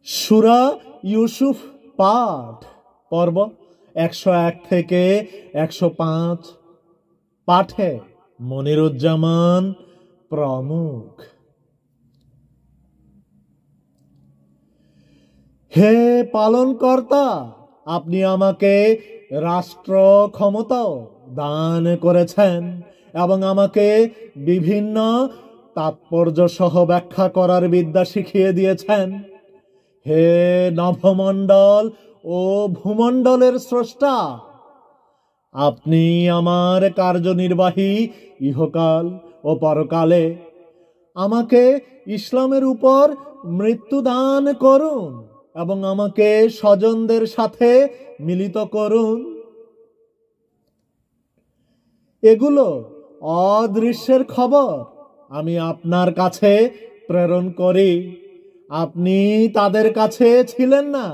সূরা ইউসুফ পাঠ পর্ব ১০১ থেকে ১০৫। পাঠে মনিরুজ্জামান প্রমুখ। হে পালনকর্তা, আপনি আমাকে রাষ্ট্র ক্ষমতাও দান করেছেন এবং আমাকে বিভিন্ন তাৎপর্য সহ ব্যাখ্যা করার বিদ্যা শিখিয়ে দিয়েছেন। হে নভমণ্ডল ও ভূমণ্ডলের স্রষ্টা, আপনি আমার কার্যনির্বাহী ইহকাল ও পরকালে। আমাকে ইসলামের উপর মৃত্যু দান করুন এবং আমাকে স্বজনদের সাথে মিলিত করুন। এগুলো অদৃশ্যের খবর আমি আপনার কাছে প্রেরণ করি। আপনি তাদের কাছে ছিলেন না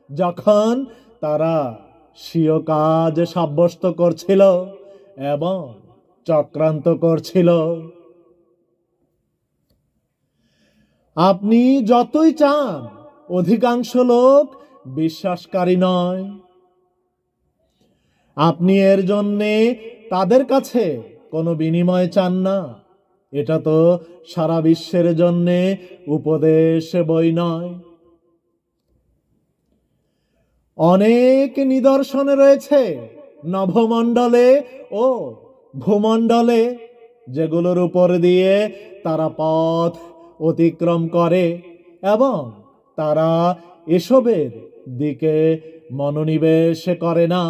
যখন তারা স্বীয় কাজ সাব্যস্ত করছিল এবং চক্রান্ত করছিল। আপনি যতই চান, অধিকাংশ লোক বিশ্বাসকারী নয়। আপনি এর জন্যে তাদের কাছে কোনো বিনিময় চান না। এটা তো সারা বিশ্বের জন্যে উপদেশ বই নয়। অনেক নিদর্শন রয়েছে নভমণ্ডলে ও ভূমণ্ডলে, যেগুলোর উপর দিয়ে তারা পথ অতিক্রম করে এবং তারা এসবের দিকে মনোনিবেশ করে না।